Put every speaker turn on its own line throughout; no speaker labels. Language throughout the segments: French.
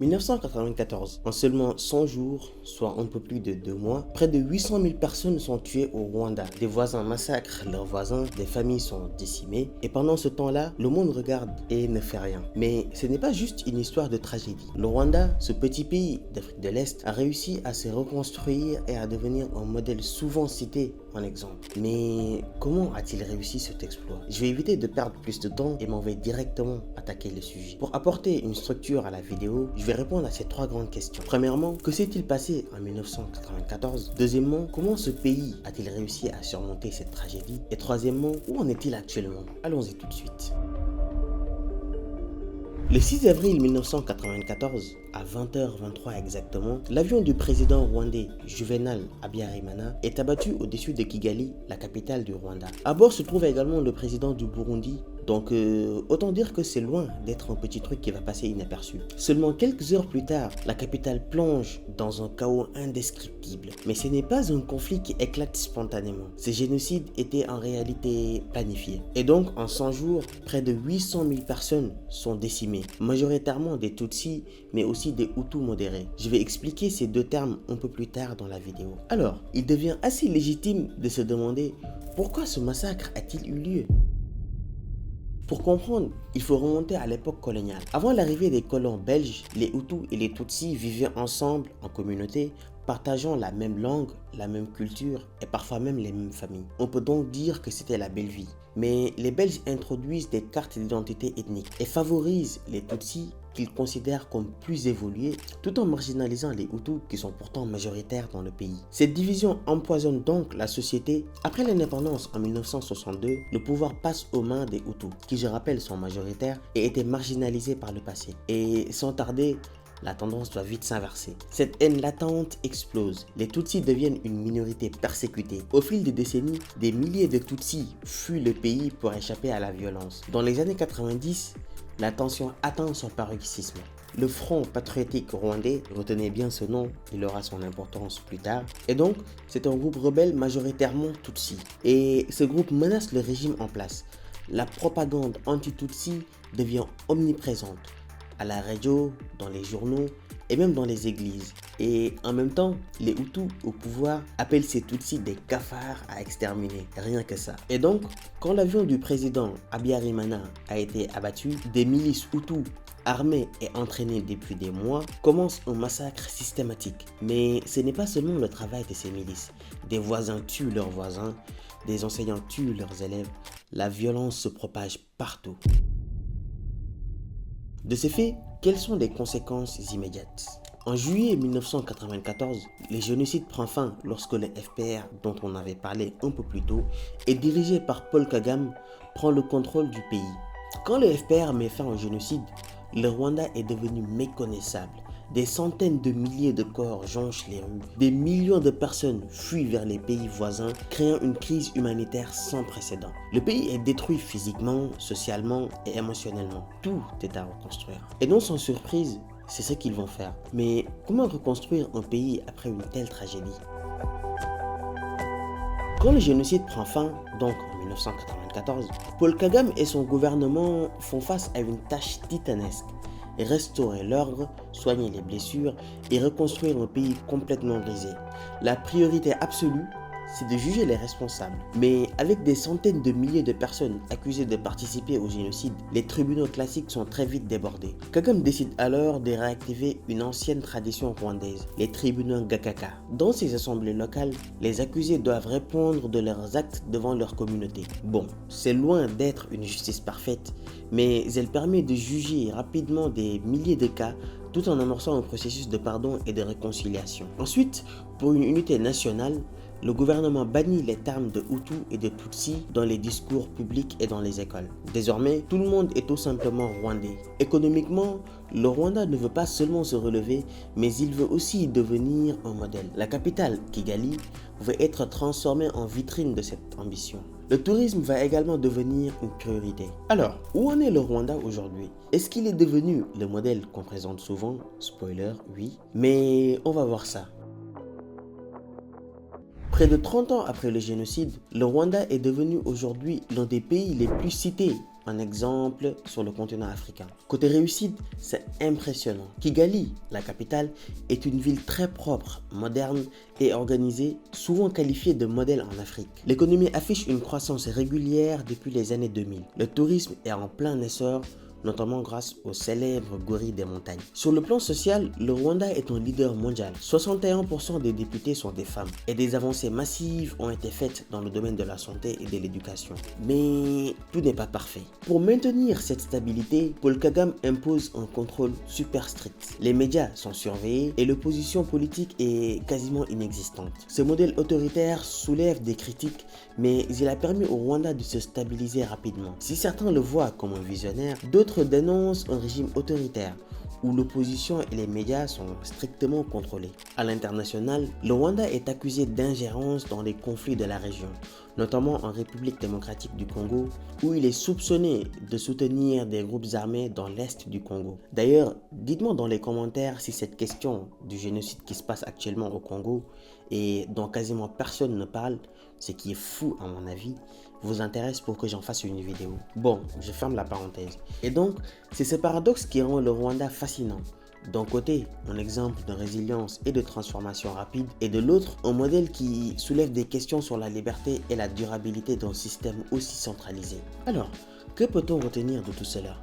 1994, en seulement 100 jours, soit un peu plus de 2 mois, près de 800 000 personnes sont tuées au Rwanda. Des voisins massacrent leurs voisins, des familles sont décimées, et pendant ce temps-là, le monde regarde et ne fait rien. Mais ce n'est pas juste une histoire de tragédie. Le Rwanda, ce petit pays d'Afrique de l'Est, a réussi à se reconstruire et à devenir un modèle souvent cité en exemple. Mais comment a-t-il réussi cet exploit? Je vais éviter de perdre plus de temps et m'en vais directement attaquer le sujet. Pour apporter une structure à la vidéo, je vais répondre à ces 3 grandes questions. Premièrement, que s'est-il passé en 1994? Deuxièmement, comment ce pays a-t-il réussi à surmonter cette tragédie? Et troisièmement, où en est-il actuellement? Allons-y tout de suite. Le 6 avril 1994, à 20h23 exactement, l'avion du président rwandais Juvenal Habyarimana est abattu au-dessus de Kigali, la capitale du Rwanda. À bord se trouve également le président du Burundi. Donc autant dire que c'est loin d'être un petit truc qui va passer inaperçu. Seulement quelques heures plus tard, la capitale plonge dans un chaos indescriptible. Mais ce n'est pas un conflit qui éclate spontanément. Ce génocide était en réalité planifié. Et donc en 100 jours, près de 800 000 personnes sont décimées. Majoritairement des Tutsis, mais aussi des Hutus modérés. Je vais expliquer ces deux termes un peu plus tard dans la vidéo. Alors, il devient assez légitime de se demander pourquoi ce massacre a-t-il eu lieu? Pour comprendre, il faut remonter à l'époque coloniale. Avant l'arrivée des colons belges, les Hutus et les Tutsis vivaient ensemble en communauté, partageant la même langue, la même culture et parfois même les mêmes familles. On peut donc dire que c'était la belle vie. Mais les Belges introduisent des cartes d'identité ethnique et favorisent les Tutsis qu'ils considèrent comme plus évolués, tout en marginalisant les Hutus qui sont pourtant majoritaires dans le pays. Cette division empoisonne donc la société. Après l'indépendance en 1962, le pouvoir passe aux mains des Hutus, qui je rappelle sont majoritaires et étaient marginalisés par le passé. Et sans tarder, la tendance doit vite s'inverser. Cette haine latente explose. Les Tutsis deviennent une minorité persécutée. Au fil des décennies, des milliers de Tutsis fuient le pays pour échapper à la violence. Dans les années 90, la tension atteint son paroxysme. Le Front patriotique rwandais, retenez bien ce nom, il aura son importance plus tard, et donc c'est un groupe rebelle majoritairement Tutsi. Et ce groupe menace le régime en place. La propagande anti-Tutsi devient omniprésente, à la radio, dans les journaux et même dans les églises. Et en même temps, les Hutus au pouvoir appellent ces Tutsis des cafards à exterminer, rien que ça. Et donc, quand l'avion du président Habyarimana a été abattu, des milices Hutus armées et entraînées depuis des mois commencent un massacre systématique. Mais ce n'est pas seulement le travail de ces milices. Des voisins tuent leurs voisins, des enseignants tuent leurs élèves. La violence se propage partout. De ces faits, quelles sont les conséquences immédiates? En juillet 1994, le génocide prend fin lorsque le FPR, dont on avait parlé un peu plus tôt, et dirigé par Paul Kagame, prend le contrôle du pays. Quand le FPR met fin au génocide, le Rwanda est devenu méconnaissable. Des centaines de milliers de corps jonchent les rues. Des millions de personnes fuient vers les pays voisins, créant une crise humanitaire sans précédent. Le pays est détruit physiquement, socialement et émotionnellement. Tout est à reconstruire. Et non sans surprise, c'est ce qu'ils vont faire. Mais comment reconstruire un pays après une telle tragédie? Quand le génocide prend fin, donc en 1994, Paul Kagame et son gouvernement font face à une tâche titanesque. Restaurer l'ordre, soigner les blessures et reconstruire un pays complètement brisé. La priorité absolue, c'est de juger les responsables. Mais avec des centaines de milliers de personnes accusées de participer au génocide, les tribunaux classiques sont très vite débordés. Kagame décide alors de réactiver une ancienne tradition rwandaise, les tribunaux Gakaka. Dans ces assemblées locales, les accusés doivent répondre de leurs actes devant leur communauté. Bon, c'est loin d'être une justice parfaite, mais elle permet de juger rapidement des milliers de cas tout en amorçant un processus de pardon et de réconciliation. Ensuite, pour une unité nationale, le gouvernement bannit les termes de Hutu et de Tutsi dans les discours publics et dans les écoles. Désormais, tout le monde est tout simplement rwandais. Économiquement, le Rwanda ne veut pas seulement se relever, mais il veut aussi devenir un modèle. La capitale, Kigali, veut être transformée en vitrine de cette ambition. Le tourisme va également devenir une priorité. Alors, où en est le Rwanda aujourd'hui? Est-ce qu'il est devenu le modèle qu'on présente souvent? Spoiler, oui. Mais on va voir ça. Près de 30 ans après le génocide, le Rwanda est devenu aujourd'hui l'un des pays les plus cités un exemple sur le continent africain. Côté réussite, c'est impressionnant. Kigali, la capitale, est une ville très propre, moderne et organisée, souvent qualifiée de modèle en Afrique. L'économie affiche une croissance régulière depuis les années 2000. Le tourisme est en plein essor, notamment grâce au célèbre gorille des montagnes. Sur le plan social, le Rwanda est un leader mondial. 61% des députés sont des femmes et des avancées massives ont été faites dans le domaine de la santé et de l'éducation. Mais tout n'est pas parfait. Pour maintenir cette stabilité, Paul Kagame impose un contrôle super strict. Les médias sont surveillés et l'opposition politique est quasiment inexistante. Ce modèle autoritaire soulève des critiques, mais il a permis au Rwanda de se stabiliser rapidement. Si certains le voient comme un visionnaire, d'autres dénoncent un régime autoritaire où l'opposition et les médias sont strictement contrôlés. À l'international, le Rwanda est accusé d'ingérence dans les conflits de la région, notamment en République démocratique du Congo, où il est soupçonné de soutenir des groupes armés dans l'est du Congo. D'ailleurs, dites-moi dans les commentaires si cette question du génocide qui se passe actuellement au Congo et dont quasiment personne ne parle, ce qui est fou à mon avis, vous intéresse pour que j'en fasse une vidéo. Bon, je ferme la parenthèse. Et donc, c'est ce paradoxe qui rend le Rwanda fascinant. D'un côté, un exemple de résilience et de transformation rapide, et de l'autre, un modèle qui soulève des questions sur la liberté et la durabilité d'un système aussi centralisé. Alors, que peut-on retenir de tout cela?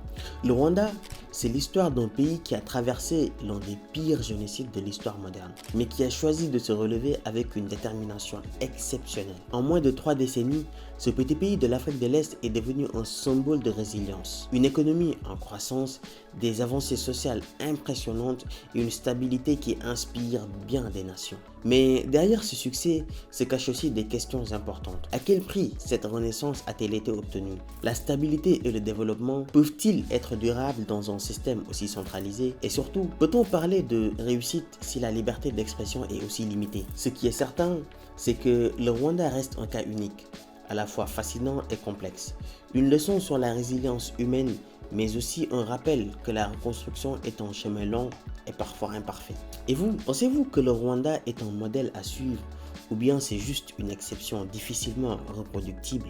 Le Rwanda, c'est l'histoire d'un pays qui a traversé l'un des pires génocides de l'histoire moderne, mais qui a choisi de se relever avec une détermination exceptionnelle. En moins de 3 décennies, ce petit pays de l'Afrique de l'Est est devenu un symbole de résilience. Une économie en croissance, des avancées sociales impressionnantes et une stabilité qui inspire bien des nations. Mais derrière ce succès se cachent aussi des questions importantes. À quel prix cette renaissance a-t-elle été obtenue? La stabilité et le développement peuvent-ils être durables dans un système aussi centralisé? Et surtout, peut-on parler de réussite si la liberté d'expression est aussi limitée? Ce qui est certain, c'est que le Rwanda reste un cas unique, à la fois fascinant et complexe. Une leçon sur la résilience humaine, mais aussi un rappel que la reconstruction est un chemin long et parfois imparfait. Et vous, pensez-vous que le Rwanda est un modèle à suivre ou bien c'est juste une exception difficilement reproductible?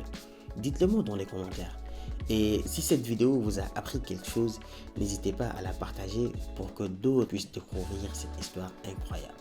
Dites-le moi dans les commentaires. Et si cette vidéo vous a appris quelque chose, n'hésitez pas à la partager pour que d'autres puissent découvrir cette histoire incroyable.